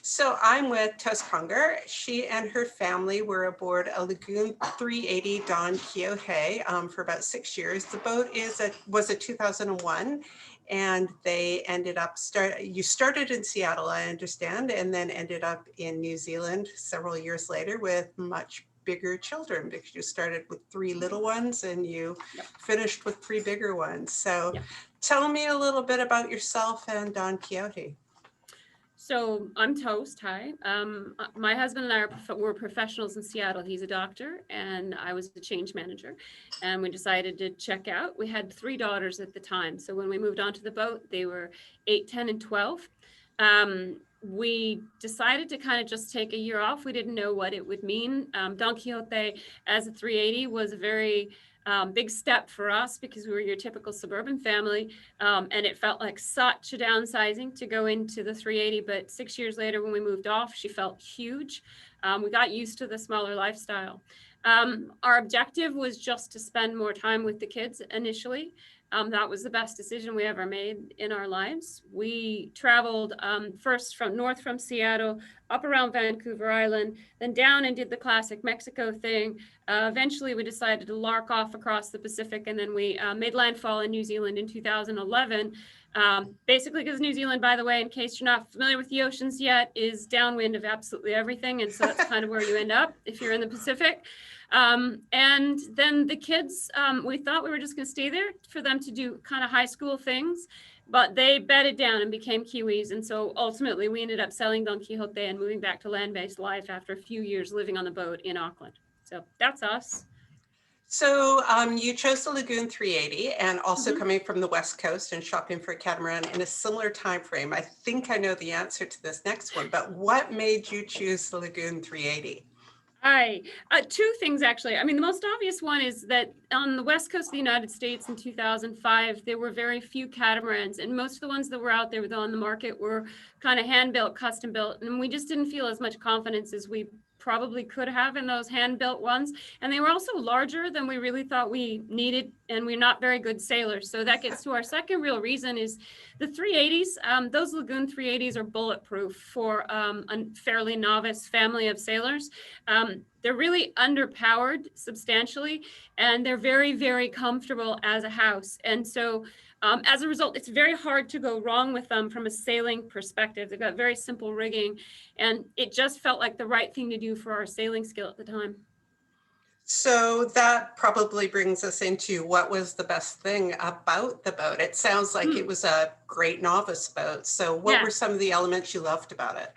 So I'm with Tess Conger. She and her family were aboard a Lagoon 380 Don Quixote for about 6 years. The boat was a 2001, and they ended up you started in Seattle, I understand, and then ended up in New Zealand several years later with much bigger children, because you started with 3 little ones and you finished with 3 bigger ones. So tell me a little bit about yourself and Don Quixote. So I'm Toast. Hi. My husband and I were professionals in Seattle. He's a doctor and I was the change manager. And we decided to check out. We had 3 daughters at the time. So when we moved onto the boat, they were 8, 10, and 12. We decided to kind of just take a year off. We didn't know what it would mean. Don Quixote as a 380 was a very big step for us because we were your typical suburban family. And it felt like such a downsizing to go into the 380. But 6 years later, when we moved off, she felt huge. We got used to the smaller lifestyle. Our objective was just to spend more time with the kids initially. That was the best decision we ever made in our lives. We traveled first north from Seattle, up around Vancouver Island, then down and did the classic Mexico thing. Eventually, we decided to lark off across the Pacific, and then we made landfall in New Zealand in 2011. Basically, because New Zealand, by the way, in case you're not familiar with the oceans yet, is downwind of absolutely everything. And so that's kind of where you end up if you're in the Pacific. And then the kids, we thought we were just going to stay there for them to do kind of high school things, but they bedded down and became Kiwis. And so ultimately we ended up selling Don Quixote and moving back to land-based life after a few years living on the boat in Auckland. So that's us. So you chose the Lagoon 380 and also coming from the West Coast and shopping for a catamaran in a similar time frame. I think I know the answer to this next one, but what made you choose the Lagoon 380? Two things, actually. I mean, the most obvious one is that on the West Coast of the United States in 2005, there were very few catamarans, and most of the ones that were out there on the market were kind of hand-built, custom-built, and we just didn't feel as much confidence as we probably could have in those hand-built ones. And they were also larger than we really thought we needed, and we're not very good sailors. So that gets to our second real reason is the 380s. Those Lagoon 380s are bulletproof for a fairly novice family of sailors. They're really underpowered substantially, and they're very, very comfortable as a house. And so as a result, it's very hard to go wrong with them from a sailing perspective. They've got very simple rigging, and it just felt like the right thing to do for our sailing skill at the time. So that probably brings us into what was the best thing about the boat. It sounds like it was a great novice boat. So what were some of the elements you loved about it?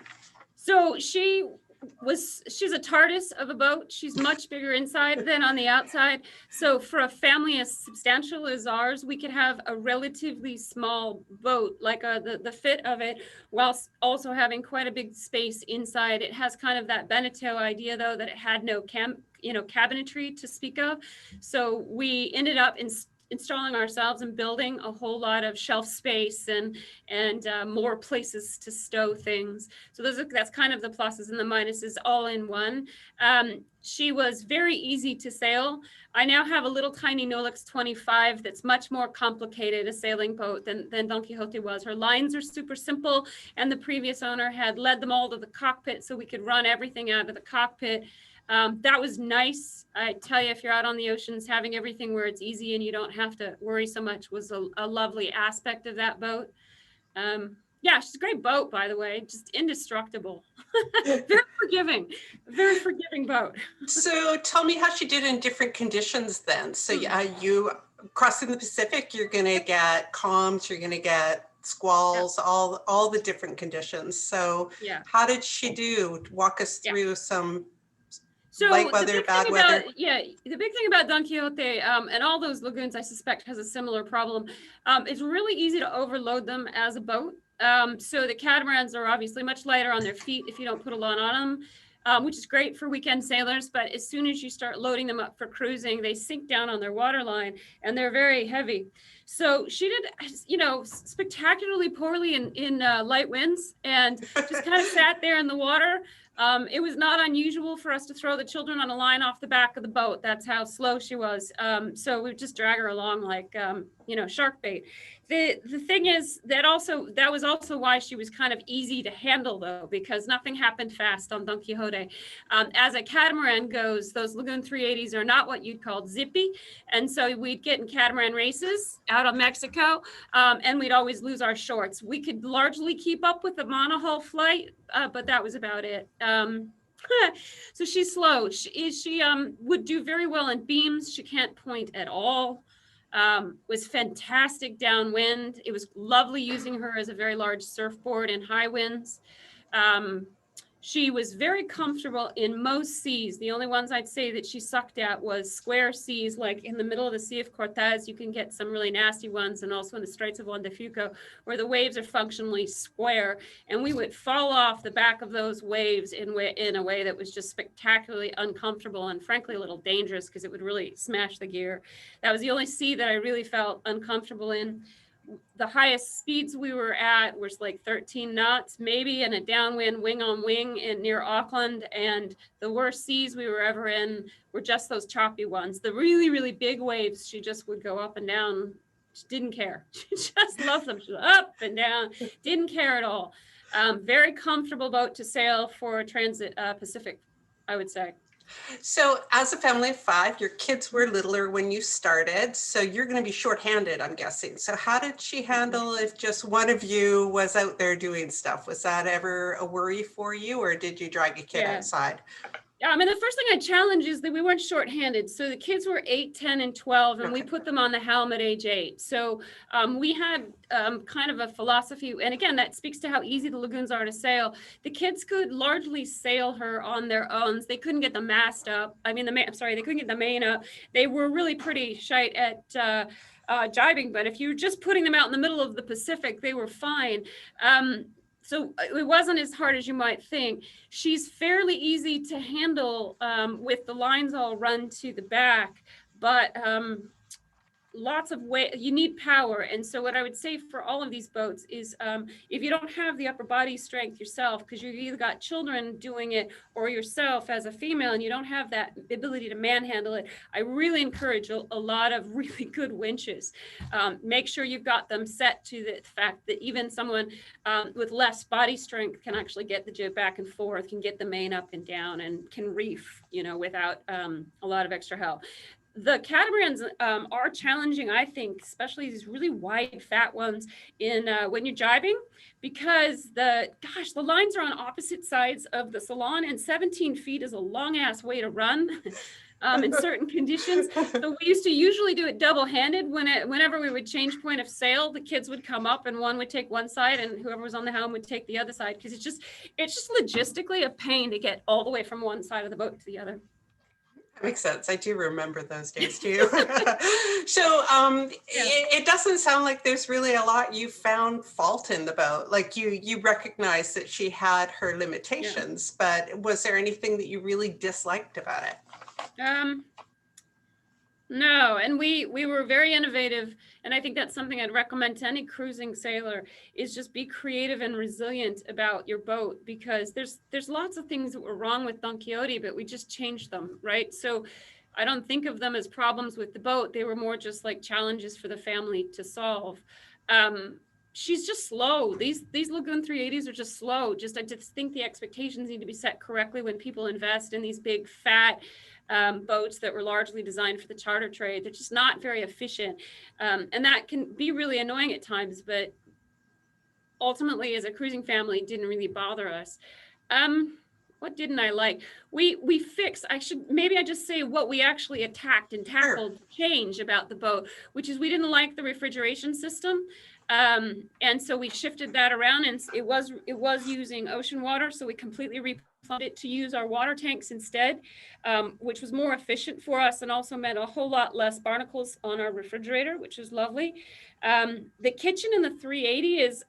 So she's a TARDIS of a boat. She's much bigger inside than on the outside. So for a family as substantial as ours, we could have a relatively small boat, like the fit of it, whilst also having quite a big space inside. It has kind of that Beneteau idea, though, that it had no cabinetry to speak of. So we ended up installing ourselves and building a whole lot of shelf space and more places to stow things. So that's kind of the pluses and the minuses all in one. She was very easy to sail. I now have a little tiny Nolix 25 that's much more complicated a sailing boat than Don Quixote was. Her lines are super simple, and the previous owner had led them all to the cockpit so we could run everything out of the cockpit. That was nice. I tell you, if you're out on the oceans, having everything where it's easy and you don't have to worry so much was a lovely aspect of that boat. She's a great boat, by the way, just indestructible. Very forgiving boat. So tell me how she did in different conditions then. So you crossing the Pacific, you're going to get calms, you're going to get squalls, all the different conditions. So how did she do? Walk us through some light weather, bad weather. The big thing about Don Quixote and all those lagoons, I suspect, has a similar problem. It's really easy to overload them as a boat. So the catamarans are obviously much lighter on their feet if you don't put a lot on them, which is great for weekend sailors. But as soon as you start loading them up for cruising, they sink down on their waterline and they're very heavy. So she did, spectacularly poorly in light winds and just kind of sat there in the water. It was not unusual for us to throw the children on a line off the back of the boat. That's how slow she was. So we would just drag her along like, shark bait. The thing is that was also why she was kind of easy to handle, though, because nothing happened fast on Don Quixote. As a catamaran goes, those Lagoon 380s are not what you'd call zippy, and so we'd get in catamaran races out of Mexico, and we'd always lose our shorts. We could largely keep up with the monohull flight, but that was about it. So she's slow. She would do very well in beams. She can't point at all. Was fantastic downwind. It was lovely using her as a very large surfboard in high winds. She was very comfortable in most seas. The only ones I'd say that she sucked at was square seas, like in the middle of the Sea of Cortez. You can get some really nasty ones, and also in the Straits of Juan de Fuca, where the waves are functionally square. And we would fall off the back of those waves in a way that was just spectacularly uncomfortable and frankly a little dangerous, because it would really smash the gear. That was the only sea that I really felt uncomfortable in. The highest speeds we were at was like 13 knots, maybe in a downwind wing on wing near Auckland. And the worst seas we were ever in were just those choppy ones. The really, really big waves, she just would go up and down. She didn't care. She just loved them. She was up and down, didn't care at all. Very comfortable boat to sail for transit Pacific, I would say. So as a family of 5, your kids were littler when you started, so you're going to be shorthanded, I'm guessing. So how did she handle if just one of you was out there doing stuff? Was that ever a worry for you, or did you drag a kid outside? Yeah, I mean, the first thing I challenge is that we weren't shorthanded. So the kids were 8, 10, and 12, and we put them on the helm at age 8. So we had kind of a philosophy, and again, that speaks to how easy the lagoons are to sail. The kids could largely sail her on their own. They couldn't get the mast up. I mean, they couldn't get the main up. They were really pretty shite at jibing, but if you're just putting them out in the middle of the Pacific, they were fine. So it wasn't as hard as you might think. She's fairly easy to handle with the lines all run to the back, but lots of weight, you need power. And so what I would say for all of these boats is if you don't have the upper body strength yourself, because you've either got children doing it or yourself as a female, and you don't have that ability to manhandle it, I really encourage a lot of really good winches. Make sure you've got them set to the fact that even someone with less body strength can actually get the jib back and forth, can get the main up and down, and can reef, without a lot of extra help. The catamarans are challenging, I think, especially these really wide, fat ones in when you're jibing, because the lines are on opposite sides of the salon, and 17 feet is a long ass way to run in certain conditions. So we used to usually do it double-handed. Whenever we would change point of sail, the kids would come up and one would take one side and whoever was on the helm would take the other side, because it's just logistically a pain to get all the way from one side of the boat to the other. That makes sense. I do remember those days too. So it doesn't sound like there's really a lot you found fault in the boat. Like you recognize that she had her limitations, but was there anything that you really disliked about it? No, and we were very innovative, and I think that's something I'd recommend to any cruising sailor, is just be creative and resilient about your boat, because there's lots of things that were wrong with Don Quixote, but we just changed them, right? So I don't think of them as problems with the boat. They were more just like challenges for the family to solve. She's just slow. These Lagoon 380s are just slow. I just think the expectations need to be set correctly when people invest in these big fat boats that were largely designed for the charter trade. They're just not very efficient. And that can be really annoying at times, but ultimately as a cruising family, it didn't really bother us. What didn't I like? We fixed, I just say what we actually attacked and tackled change about the boat, which is we didn't like the refrigeration system. And so we shifted that around, and it was using ocean water. So we completely replumbed it to use our water tanks instead, which was more efficient for us and also meant a whole lot less barnacles on our refrigerator, which is lovely. The kitchen in the 380 is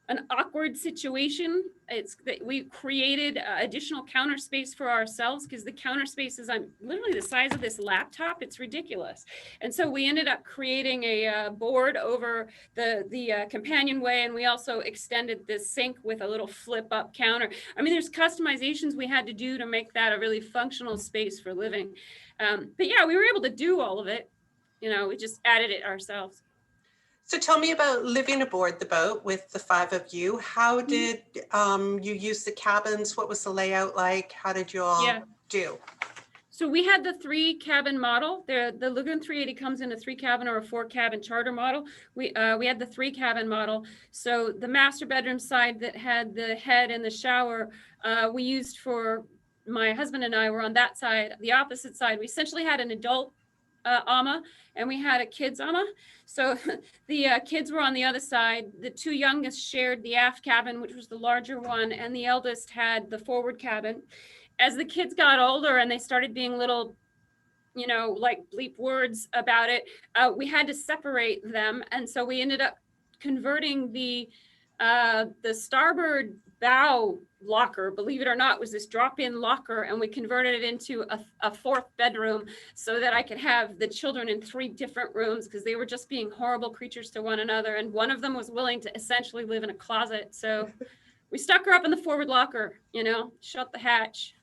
an awkward situation. It's that we created additional counter space for ourselves, because the counter space is literally the size of this laptop. It's ridiculous. And so we ended up creating a board over the companionway, and we also extended this sink with a little flip up counter. I mean, there's customizations we had to do to make that a really functional space for living. But yeah, we were able to do all of it. We just added it ourselves. So tell me about living aboard the boat with the five of you. How did you use the cabins? What was the layout like? How did you all Yeah. do? So we had the 3-cabin model. The Lagoon 380 comes in a 3-cabin or a 4-cabin charter model. We had the 3-cabin model. So the master bedroom side that had the head and the shower, we used for my husband and I were on that side. The opposite side, we essentially had an adult ama and we had a kids ama. So the kids were on the other side. The two youngest shared the aft cabin, which was the larger one, and the eldest had the forward cabin. As the kids got older and they started being little, like bleep words about it, we had to separate them. And so we ended up converting the starboard bow locker, believe it or not, was this drop-in locker, and we converted it into a 4th bedroom so that I could have the children in 3 different rooms because they were just being horrible creatures to one another. And one of them was willing to essentially live in a closet. So we stuck her up in the forward locker, shut the hatch.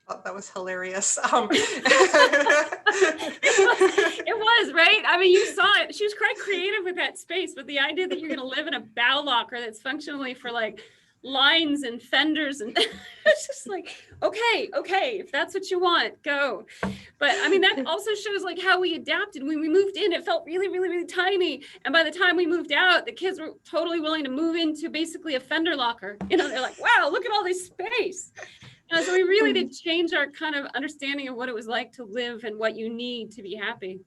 Oh, that was hilarious. It was, right? I mean, you saw it. She was quite creative with that space, but the idea that you're going to live in a bow locker that's functionally for like lines and fenders, and it's just like, okay, if that's what you want, go. But I mean, that also shows like how we adapted. When we moved in, it felt really, really, really tiny. And by the time we moved out, the kids were totally willing to move into basically a fender locker. They're like, wow, look at all this space. So we really did change our kind of understanding of what it was like to live and what you need to be happy.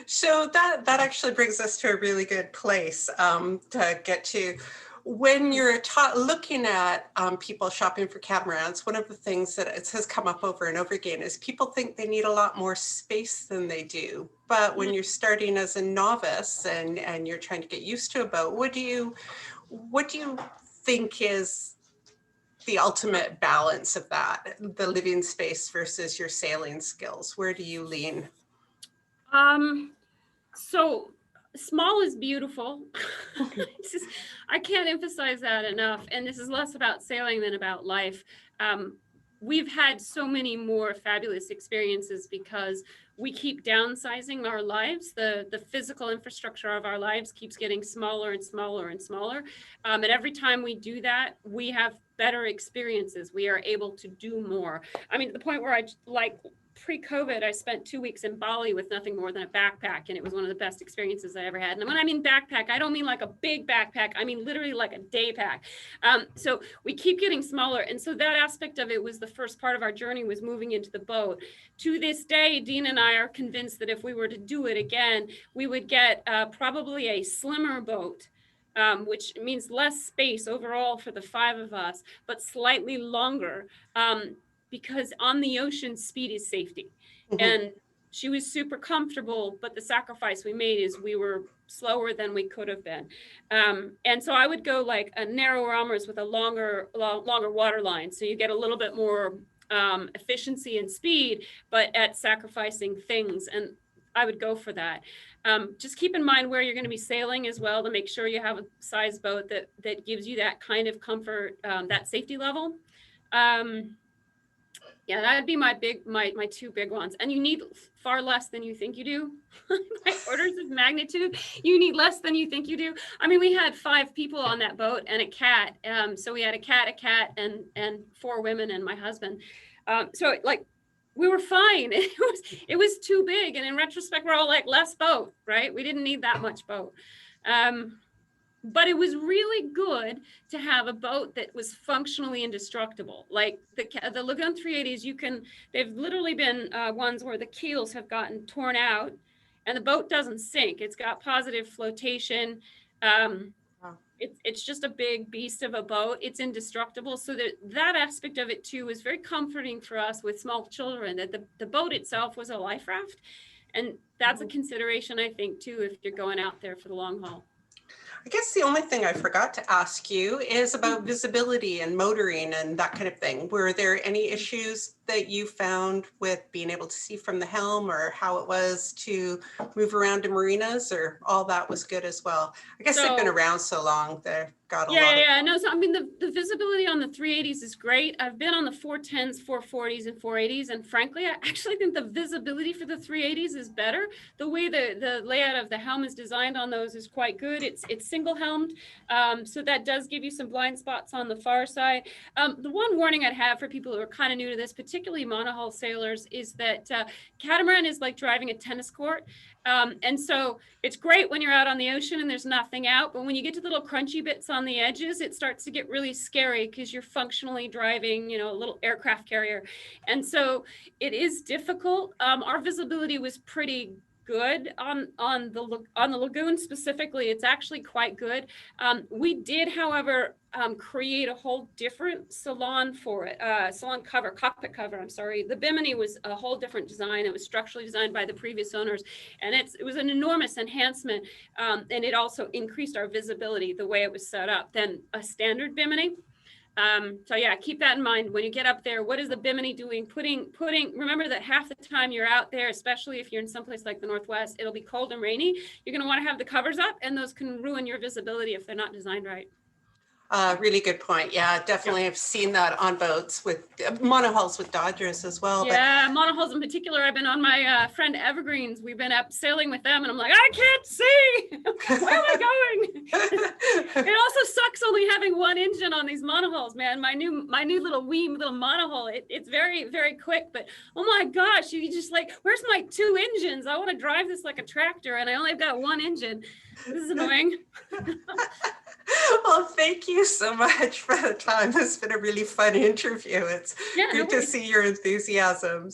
So that actually brings us to a really good place to get to. When you're looking at people shopping for catamarans, one of the things that has come up over and over again is people think they need a lot more space than they do. But when you're starting as a novice and you're trying to get used to a boat, what do you think is the ultimate balance of that, the living space versus your sailing skills? Where do you lean? So small is beautiful. I can't emphasize that enough. And this is less about sailing than about life. We've had so many more fabulous experiences because we keep downsizing our lives. The physical infrastructure of our lives keeps getting smaller and smaller and smaller. And every time we do that, we have better experiences. We are able to do more. I mean, to the point where pre-COVID, I spent 2 weeks in Bali with nothing more than a backpack, and it was one of the best experiences I ever had. And when I mean backpack, I don't mean like a big backpack. I mean literally like a day pack. So we keep getting smaller, and so that aspect of it was the first part of our journey, was moving into the boat. To this day, Dean and I are convinced that if we were to do it again, we would get probably a slimmer boat. Which means less space overall for the 5 of us, but slightly longer. Because on the ocean, speed is safety. Mm-hmm. And she was super comfortable, but the sacrifice we made is we were slower than we could have been. And so I would go like a narrower armors with a longer water line. So you get a little bit more efficiency and speed, but at sacrificing things. And I would go for that. Just keep in mind where you're going to be sailing as well, to make sure you have a size boat that gives you that kind of comfort, that safety level. Yeah, that'd be my 2 big ones. And you need far less than you think you do. By orders of magnitude, you need less than you think you do. I mean, we had 5 people on that boat and a cat. So we had a cat, and 4 women and my husband. So like, we were fine. It was too big. And in retrospect, we're all like, less boat, right? We didn't need that much boat. But it was really good to have a boat that was functionally indestructible. Like the Lagoon 380s, they've literally been ones where the keels have gotten torn out and the boat doesn't sink. It's got positive flotation. It's just a big beast of a boat. It's indestructible. So that aspect of it too is very comforting for us with small children, that the boat itself was a life raft. And that's a consideration, I think, too, if you're going out there for the long haul. I guess the only thing I forgot to ask you is about visibility and motoring and that kind of thing. Were there any issues that you found with being able to see from the helm, or how it was to move around to marinas, or all that was good as well? I guess they've been around so long there. got a Yeah, lot yeah, of. yeah. No, so I mean, the visibility on the 380s is great. I've been on the 410s, 440s, and 480s, and frankly, I actually think the visibility for the 380s is better. The way the layout of the helm is designed on those is quite good. It's single helmed, so that does give you some blind spots on the far side. The one warning I'd have for people who are kind of new to this, particularly monohull sailors, is that catamaran is like driving a tennis court. And so it's great when you're out on the ocean and there's nothing out, but when you get to the little crunchy bits on the edges, it starts to get really scary because you're functionally driving, a little aircraft carrier. And so it is difficult. Our visibility was pretty good on the lagoon specifically. It's actually quite good. We did, however, create a whole different salon for it, cockpit cover, I'm sorry. The Bimini was a whole different design. It was structurally designed by the previous owners, and it was an enormous enhancement, and it also increased our visibility the way it was set up than a standard Bimini. So yeah, keep that in mind when you get up there. What is the Bimini doing? Remember that half the time you're out there, especially if you're in someplace like the Northwest, it'll be cold and rainy. You're going to want to have the covers up, and those can ruin your visibility if they're not designed right. Really good point. Yeah, definitely. I've seen that on boats with monohulls with Dodgers as well. Yeah, monohulls in particular. I've been on my friend Evergreens. We've been up sailing with them, and I'm like, I can't see. Where am I going? It also sucks only having one engine on these monohulls, man. My new little monohull. It's very, very quick, but oh my gosh, you just like, where's my two engines? I want to drive this like a tractor, and I only have got one engine. This is annoying. Well, thank you so much for the time. It's been a really fun interview. It's good to see your enthusiasm.